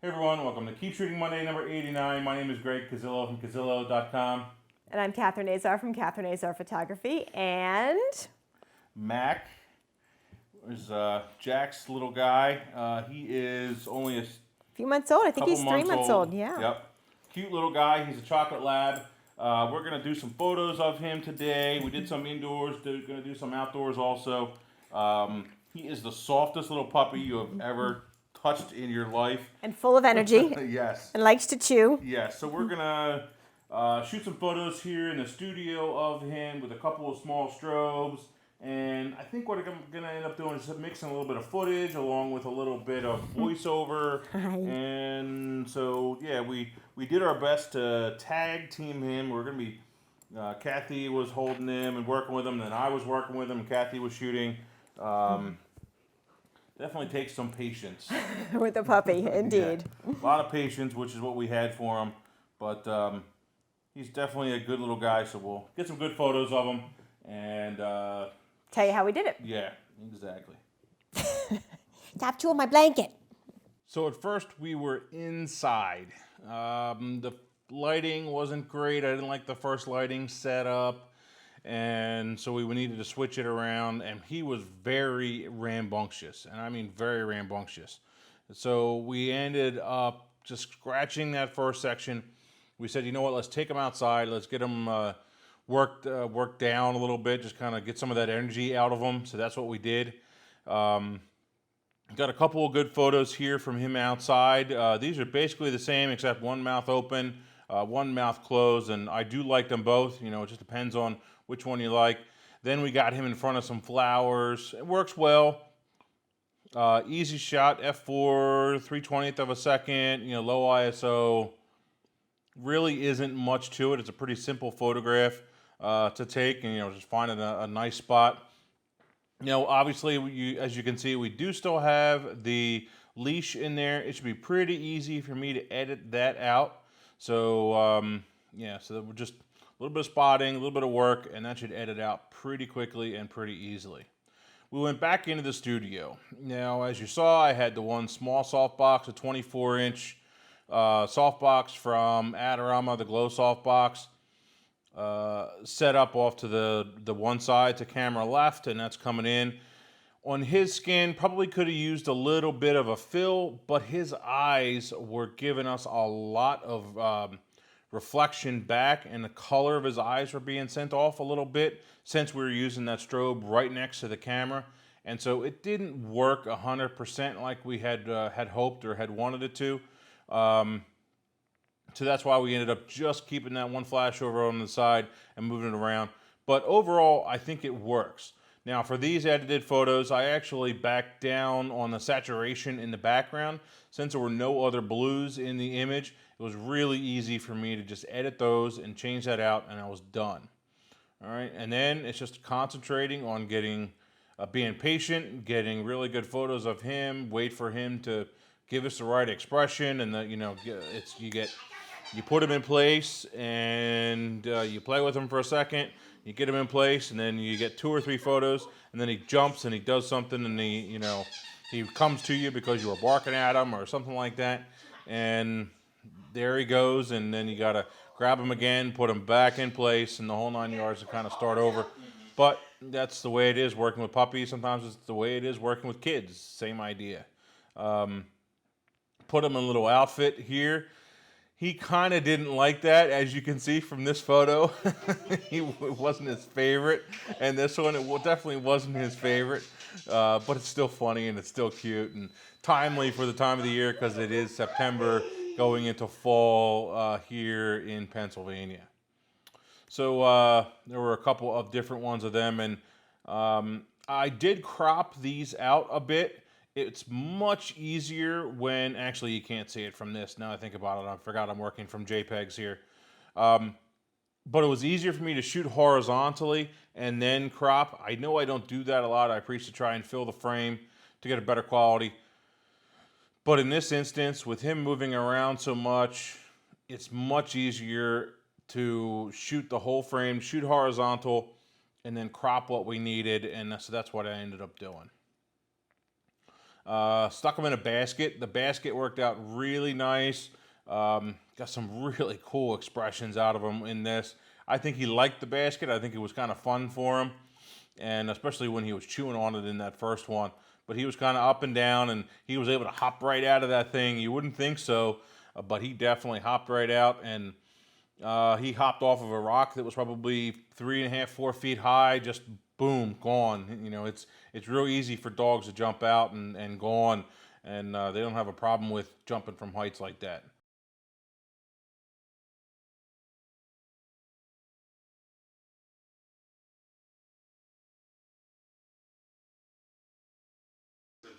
Hey everyone, welcome to Keep Shooting Monday number 89. My name is Greg Cazillo from Cazillo.com. And I'm Catherine Azar from Catherine Azar Photography. And Mac is Jack's little guy. He is only a few months old. I think couple he's 3 months months old. Yeah. Yep. Cute little guy. He's a chocolate lab. We're going to do some photos of him today. We did some indoors. Going to do some outdoors also. He is the softest little puppy you have ever touched in your life. And full of energy. Yes. And likes to chew. Yes. So we're going to shoot some photos here in the studio of him with a couple of small strobes. And I think what I'm going to end up doing is mixing a little bit of footage along with a little bit of voiceover. And so, yeah, we did our best to tag team him. We're going to be, Kathy was holding him and working with him, and then I was working with him, and Kathy was shooting. Definitely takes some patience. With the puppy, indeed. Yeah. A lot of patience, which is what we had for him. But he's definitely a good little guy, so we'll get some good photos of him. And tell you how we did it. Yeah, exactly. Stop chewing my blanket. So at first we were inside. The lighting wasn't great. I didn't like the first lighting setup. And so we needed to switch it around. And he was very rambunctious. And I mean very rambunctious. So we ended up just scratching that first section. We said, you know what, let's take him outside. Let's get him worked down a little bit. Just kind of get some of that energy out of him. So that's what we did. Got a couple of good photos here from him outside. These are basically the same except one mouth open, one mouth closed, and I do like them both. You know, it just depends on which one you like. Then we got him in front of some flowers. It works well. Easy shot, f4, 3/20th of a second, you know, low ISO. Really isn't much to it. It's a pretty simple photograph to take, and, you know, just finding a nice spot. You know, obviously, as you can see, we do still have the leash in there. It should be pretty easy for me to edit that out. So, yeah, so we're just a little bit of spotting, a little bit of work, and that should edit out pretty quickly and pretty easily. We went back into the studio. Now, as you saw, I had the one small softbox, a 24-inch softbox from Adorama, the Glow softbox. Set up off to the one side to camera left, and that's coming in. On his skin, probably could have used a little bit of a fill, but his eyes were giving us a lot of reflection back, and the color of his eyes were being sent off a little bit since we were using that strobe right next to the camera. And so it didn't work 100% like we had hoped or had wanted it to. So that's why we ended up just keeping that one flash over on the side and moving it around. But overall, I think it works. Now, for these edited photos, I actually backed down on the saturation in the background. Since there were no other blues in the image, it was really easy for me to just edit those and change that out, and I was done. All right, and then it's just concentrating on getting, being patient, getting really good photos of him, wait for him to give us the right expression, and you know, you put him in place, and you play with him for a second. You get him in place, and then you get 2 or 3 photos, and then he jumps and he does something, and he comes to you because you were barking at him or something like that, and there he goes, and then you gotta grab him again, put him back in place, and the whole 9 yards to kind of start over. But that's the way it is working with puppies. Sometimes it's the way it is working with kids. Same idea. Put him in a little outfit here. He kind of didn't like that, as you can see from this photo. It wasn't his favorite, and this one, it definitely wasn't his favorite, but it's still funny, and it's still cute, and timely for the time of the year, because it is September, going into fall here in Pennsylvania. So there were a couple of different ones of them, and I did crop these out a bit. It's much easier when, actually you can't see it from this, now I think about it, I forgot I'm working from JPEGs here. But it was easier for me to shoot horizontally and then crop. I know I don't do that a lot. I preach to try and fill the frame to get a better quality. But in this instance, with him moving around so much, it's much easier to shoot the whole frame, shoot horizontal, and then crop what we needed, and so that's what I ended up doing. Stuck him in a basket. The basket worked out really nice. Got some really cool expressions out of him in this. I think he liked the basket. I think it was kind of fun for him, and especially when he was chewing on it in that first one. But he was kind of up and down, and he was able to hop right out of that thing. You wouldn't think so, but he definitely hopped right out, and he hopped off of a rock that was probably 3.5, 4 feet high. Just boom, gone. You know, it's real easy for dogs to jump out and gone, and they don't have a problem with jumping from heights like that.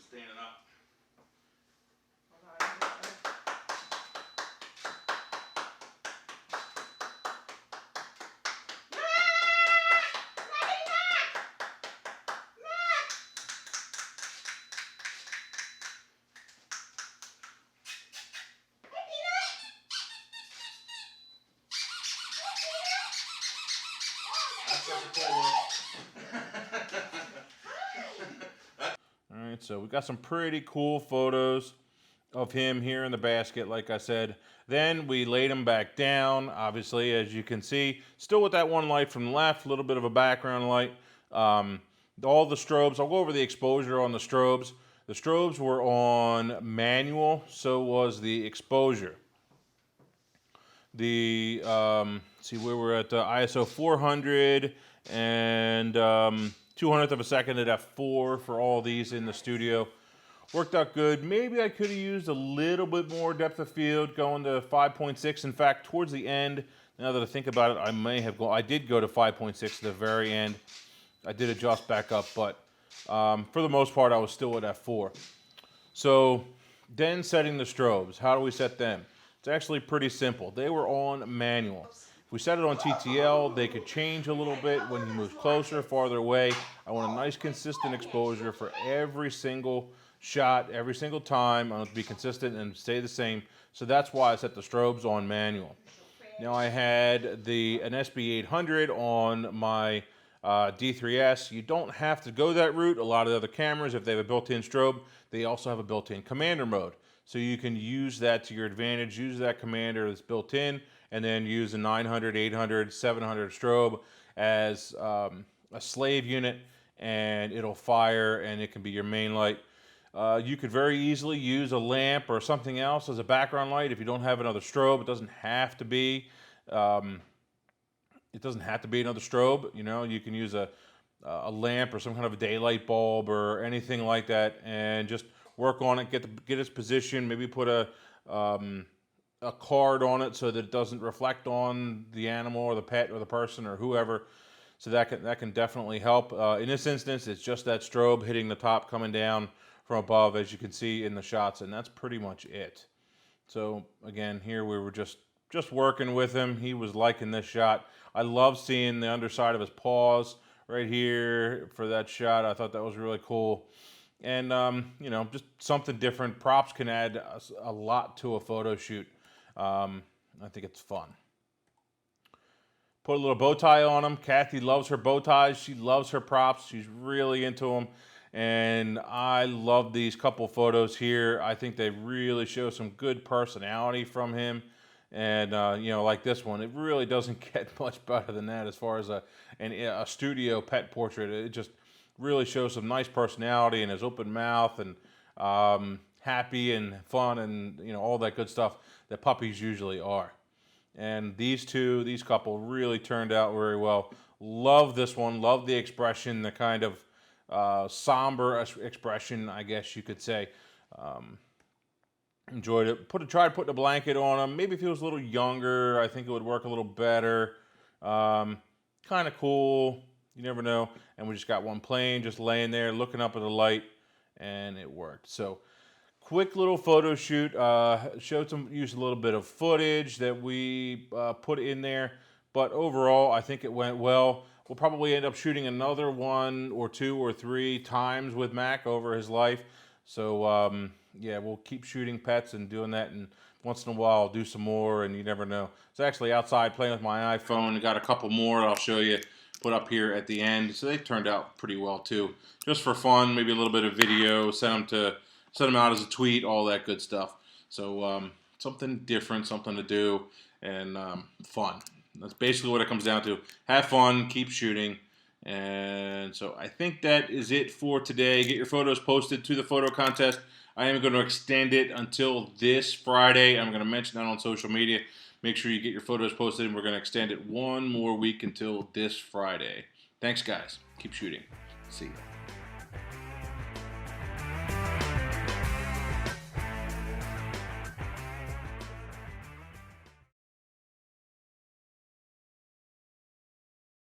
Standing up. All right, so we got some pretty cool photos of him here in the basket, like I said. Then we laid him back down, obviously, as you can see. Still with that one light from the left, a little bit of a background light. All the strobes, I'll go over the exposure on the strobes. The strobes were on manual, so was the exposure. The, see where we're at, ISO 400 and 200th of a second at f4 for all these in the studio. Worked out good. Maybe I could have used a little bit more depth of field going to 5.6. In fact, towards the end, now that I think about it, I did go to 5.6 at the very end. I did adjust back up, but for the most part, I was still at f4. So then setting the strobes. How do we set them? It's actually pretty simple. They were on manual. If we set it on TTL, they could change a little bit when he moves closer, farther away. I want a nice consistent exposure for every single shot, every single time. I want it to be consistent and stay the same. So that's why I set the strobes on manual. Now I had an SB800 on my D3S. You don't have to go that route. A lot of the other cameras, if they have a built-in strobe, they also have a built-in commander mode. So you can use that to your advantage, use that commander that's built in, and then use a 900, 800, 700 strobe as a slave unit, and it'll fire, and it can be your main light. You could very easily use a lamp or something else as a background light if you don't have another strobe. It doesn't have to be. It doesn't have to be another strobe. You know, you can use a lamp or some kind of a daylight bulb or anything like that, and just work on it. Get its position. Maybe put a card on it so that it doesn't reflect on the animal or the pet or the person or whoever. So that can definitely help. In this instance, it's just that strobe hitting the top, coming down from above, as you can see in the shots, and that's pretty much it. So again, here we were just working with him. He was liking this shot. I love seeing the underside of his paws right here for that shot. I thought that was really cool. And, you know, just something different. Props can add a lot to a photo shoot. I think it's fun. Put a little bow tie on him. Kathy loves her bow ties. She loves her props. She's really into them. And I love these couple photos here. I think they really show some good personality from him. And, you know, like this one, it really doesn't get much better than that as far as a studio pet portrait. It just really shows some nice personality and his open mouth and happy and fun and, you know, all that good stuff that puppies usually are. And these couple really turned out very well. Love this one. Love the expression, the kind of somber expression, I guess you could say. Enjoyed it. Tried putting a blanket on him. Maybe if he was a little younger, I think it would work a little better. Kind of cool. You never know. And we just got one plane just laying there looking up at the light, and it worked. So quick little photo shoot. Used a little bit of footage that we put in there. But overall, I think it went well. We'll probably end up shooting another 1 or 2 or 3 times with Mac over his life. So, yeah, we'll keep shooting pets and doing that, and once in a while I'll do some more, and you never know. It's actually outside playing with my iPhone. I got a couple more I'll show you, put up here at the end. So they turned out pretty well too. Just for fun, maybe a little bit of video, sent them send them out as a tweet, all that good stuff. So something different, something to do, and fun. That's basically what it comes down to. Have fun, keep shooting. And so I think that is it for today. Get your photos posted to the photo contest. I am going to extend it until this Friday. I'm going to mention that on social media. Make sure you get your photos posted, and we're going to extend it one more week until this Friday. Thanks, guys. Keep shooting. See ya.